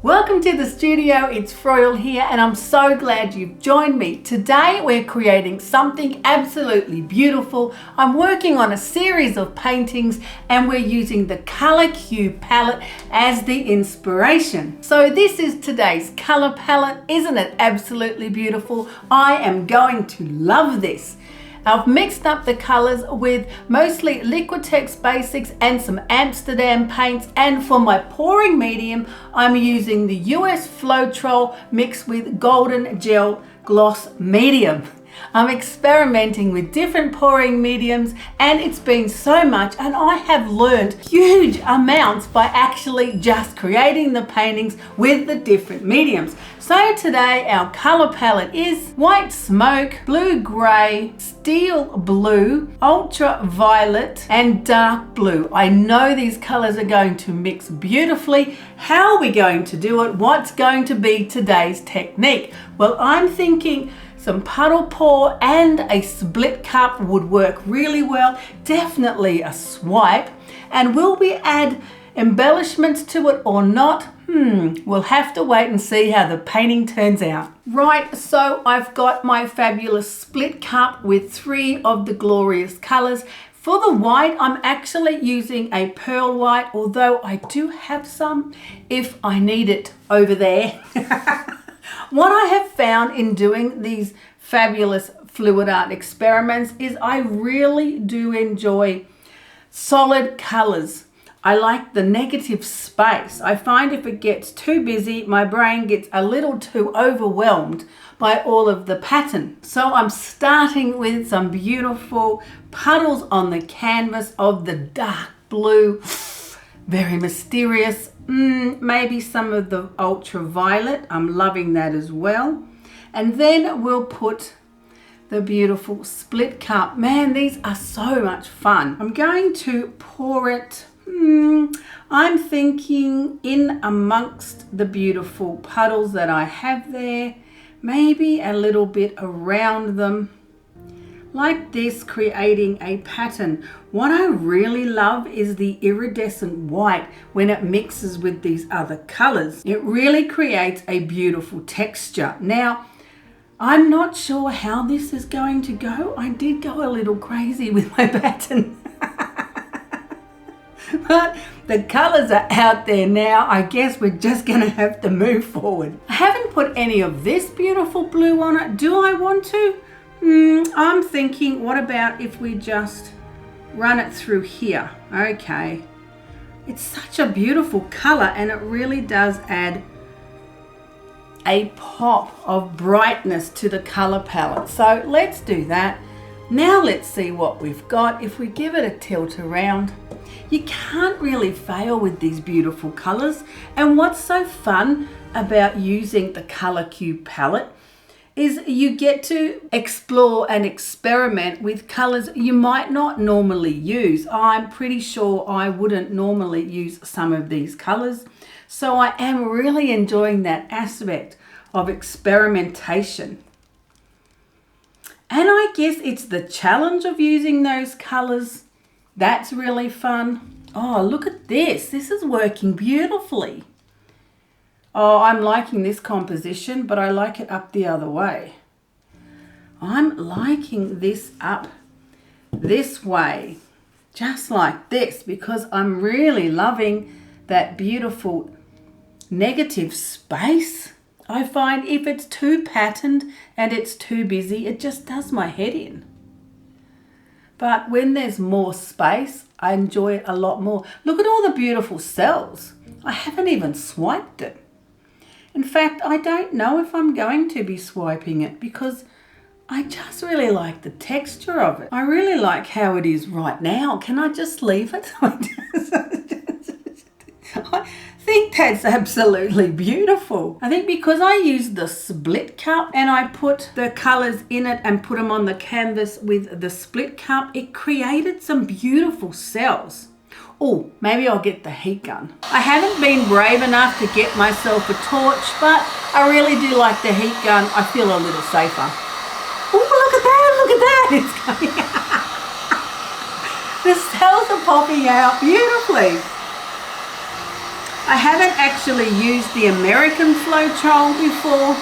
Welcome to the studio, it's Froyle here and I'm so glad you've joined me. Today we're creating something absolutely beautiful. I'm working on a series of paintings and we're using the Color Cube palette as the inspiration. So this is today's color palette. Isn't it absolutely beautiful? I am going to love this. I've mixed up the colors with mostly Liquitex basics and some Amsterdam paints, and for my pouring medium I'm using the US Floetrol mixed with golden gel gloss medium. I'm experimenting with different pouring mediums and it's been so much, and I have learned huge amounts by actually just creating the paintings with the different mediums. So today our color palette is white smoke, blue gray, steel blue, ultraviolet and dark blue. I know these colors are going to mix beautifully. How are we going to do it? What's going to be today's technique? Well, I'm thinking some puddle pour and a split cup would work really well. Definitely a swipe. And will we add embellishments to it or not? We'll have to wait and see how the painting turns out. Right, so I've got my fabulous split cup with 3 of the glorious colors. For the white, I'm actually using a pearl white, although I do have some if I need it over there. What I have found in doing these fabulous fluid art experiments is I really do enjoy solid colors. I like the negative space. I find if it gets too busy, my brain gets a little too overwhelmed by all of the pattern. So I'm starting with some beautiful puddles on the canvas of the dark blue, very mysterious. Maybe some of the ultraviolet. I'm loving that as well. And then we'll put the beautiful split cup. Man, these are so much fun. I'm going to pour it, I'm thinking in amongst the beautiful puddles that I have there, maybe a little bit around them, like this, creating a pattern. What I really love is the iridescent white when it mixes with these other colors. It really creates a beautiful texture. Now, I'm not sure how this is going to go. I did go a little crazy with my pattern. But the colors are out there now. I guess we're just gonna have to move forward. I haven't put any of this beautiful blue on it. Do I want to? I'm thinking, what about if we just run it through here? Okay. It's such a beautiful color and it really does add a pop of brightness to the color palette. So let's do that. Now let's see what we've got. If we give it a tilt around, you can't really fail with these beautiful colors. And what's so fun about using the Color Cube palette is you get to explore and experiment with colors you might not normally use. I'm pretty sure I wouldn't normally use some of these colors. So I am really enjoying that aspect of experimentation. And I guess it's the challenge of using those colors. That's really fun. Oh, look at this. This is working beautifully. Oh, I'm liking this composition, but I like it up the other way. I'm liking this up this way, just like this, because I'm really loving that beautiful negative space. I find if it's too patterned and it's too busy, it just does my head in. But when there's more space, I enjoy it a lot more. Look at all the beautiful cells. I haven't even swiped it. In fact, I don't know if I'm going to be swiping it because I just really like the texture of it. I really like how it is right now. Can I just leave it? I think that's absolutely beautiful. I think because I used the split cup and I put the colors in it and put them on the canvas with the split cup, it created some beautiful cells. Oh, maybe I'll get the heat gun. I haven't been brave enough to get myself a torch, but I really do like the heat gun. I feel a little safer. Oh, look at that, it's coming out. The cells are popping out beautifully. I haven't actually used the American Floetrol before.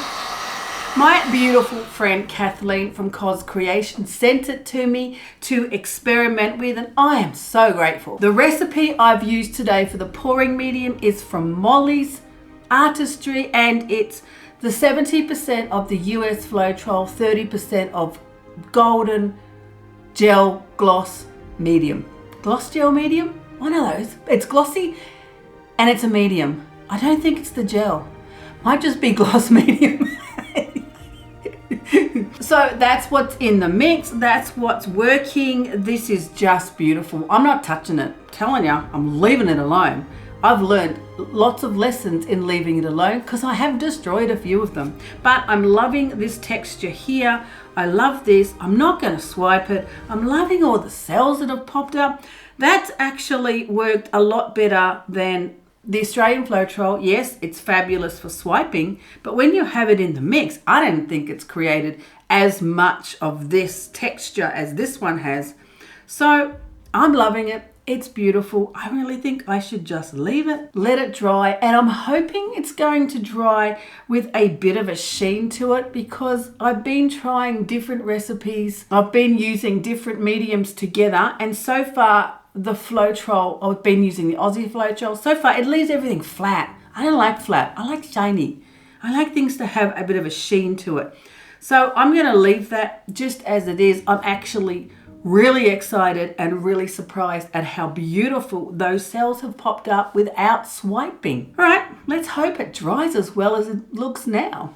My beautiful friend Kathleen from Cos Creation sent it to me to experiment with, and I am so grateful. The recipe I've used today for the pouring medium is from Molly's Artistry, and it's the 70% of the US Floetrol, 30% of golden gel gloss medium. Gloss gel medium? One of those. It's glossy and it's a medium. I don't think it's the gel. Might just be gloss medium. So that's what's in the mix. That's what's working. This is just beautiful. I'm not touching it. I'm telling you, I'm leaving it alone. I've learned lots of lessons in leaving it alone because I have destroyed a few of them. But I'm loving this texture here. I love this. I'm not going to swipe it. I'm loving all the cells that have popped up. That's actually worked a lot better than the Australian Floetrol. Yes, it's fabulous for swiping, but when you have it in the mix, I don't think it's created as much of this texture as this one has. So I'm loving it. It's beautiful. I really think I should just leave it, let it dry, and I'm hoping it's going to dry with a bit of a sheen to it because I've been trying different recipes. I've been using different mediums together, and so far the Floetrol, I've been using the Aussie Floetrol, so far it leaves everything flat. I don't like flat. I like shiny. I like things to have a bit of a sheen to it. So I'm going to leave that just as it is. I'm actually really excited and really surprised at how beautiful those cells have popped up without swiping. All right, let's hope it dries as well as it looks now.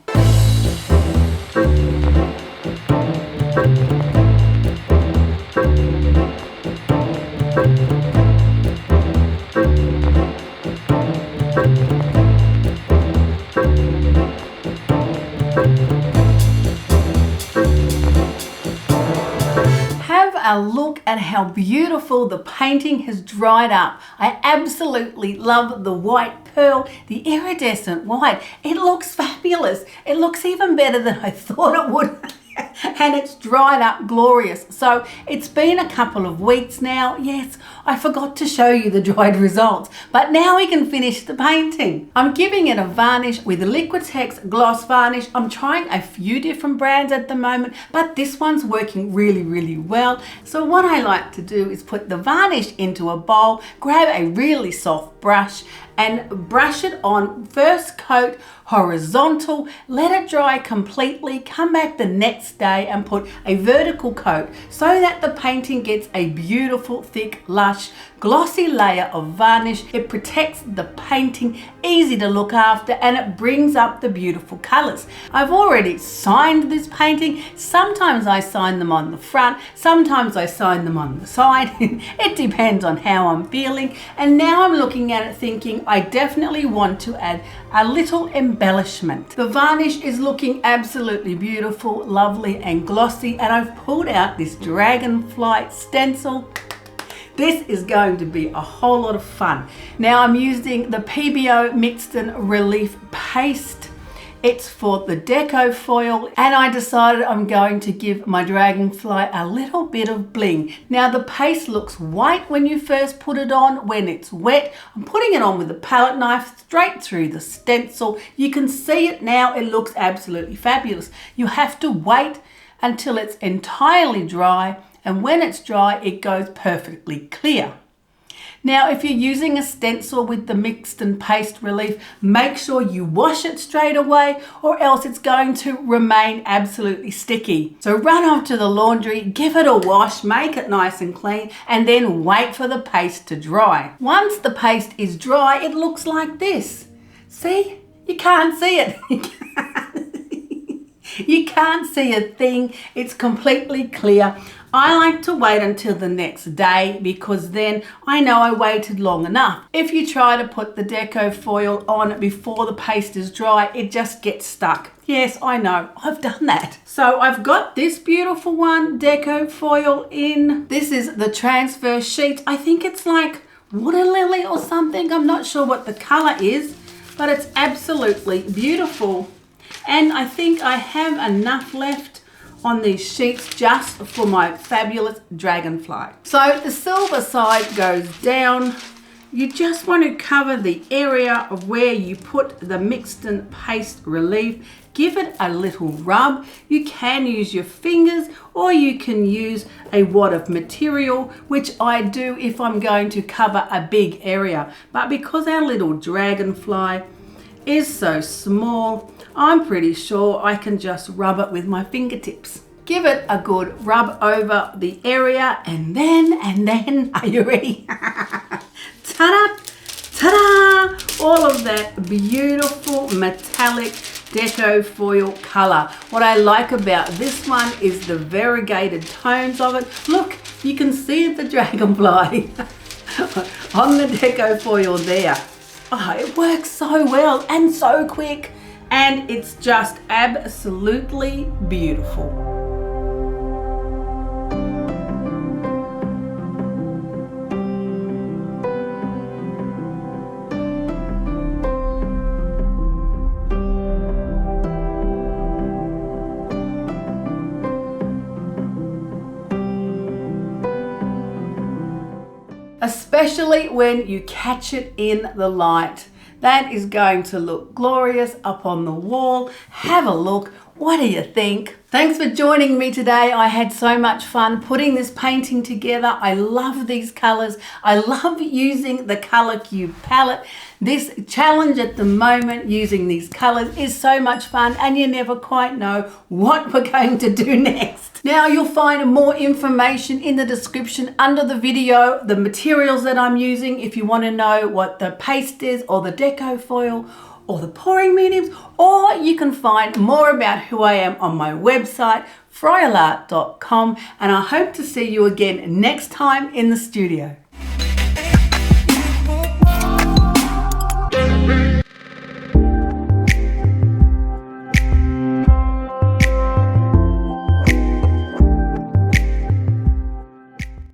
A look at how beautiful the painting has dried up. I absolutely love the white pearl, the iridescent white. It looks fabulous. It looks even better than I thought it would. And it's dried up glorious. So it's been a couple of weeks now. Yes, I forgot to show you the dried results, but now we can finish the painting. I'm giving it a varnish with Liquitex gloss varnish. I'm trying a few different brands at the moment, but this one's working really, really well. So what I like to do is put the varnish into a bowl, grab a really soft brush and brush it on. First coat horizontal, let it dry completely, come back the next day and put a vertical coat so that the painting gets a beautiful, thick, lush, glossy layer of varnish. It protects the painting, easy to look after, and it brings up the beautiful colors. I've already signed this painting. Sometimes I sign them on the front, sometimes I sign them on the side. It depends on how I'm feeling. And now I'm looking at it thinking I definitely want to add a little embellishment. The varnish is looking absolutely beautiful, lovely and glossy, and I've pulled out this Dragonfly stencil. This is going to be a whole lot of fun. Now I'm using the PBO Mixed and Relief Paste. It's for the deco foil, and I decided I'm going to give my Dragonfly a little bit of bling. Now the paste looks white when you first put it on. When it's wet, I'm putting it on with a palette knife straight through the stencil. You can see it now. It looks absolutely fabulous. You have to wait until it's entirely dry, and when it's dry, it goes perfectly clear. Now, if you're using a stencil with the mixed and paste relief, make sure you wash it straight away or else it's going to remain absolutely sticky. So run off to the laundry, give it a wash, make it nice and clean, and then wait for the paste to dry. Once the paste is dry, it looks like this. See? You can't see it. You can't see a thing. It's completely clear. I like to wait until the next day because then I know I waited long enough. If you try to put the deco foil on before the paste is dry, it just gets stuck. Yes, I know, I've done that. So I've got this beautiful one, deco foil in. This is the transfer sheet. I think it's like water lily or something. I'm not sure what the color is, but it's absolutely beautiful. And I think I have enough left on these sheets just for my fabulous Dragonfly. So the silver side goes down You just want to cover the area of where you put the mixed and paste relief. Give it a little rub. You can use your fingers or you can use a wad of material, which I do if I'm going to cover a big area. But because our little dragonfly is so small, I'm pretty sure I can just rub it with my fingertips. Give it a good rub over the area and then, are you ready? Ta-da! Ta-da! All of that beautiful metallic deco foil color. What I like about this one is the variegated tones of it. Look, you can see the dragonfly on the deco foil there. Oh, it works so well and so quick, and it's just absolutely beautiful. Especially when you catch it in the light. That is going to look glorious up on the wall. Have a look. What do you think? Thanks for joining me today. I had so much fun putting this painting together. I love these colors. I love using the color cube palette. This challenge at the moment using these colors is so much fun, and you never quite know what we're going to do next. Now you'll find more information in the description under the video, the materials that I'm using if you want to know what the paste is or the deco foil or the pouring mediums, or you can find more about who I am on my website, FroyleArt.com, and I hope to see you again next time in the studio.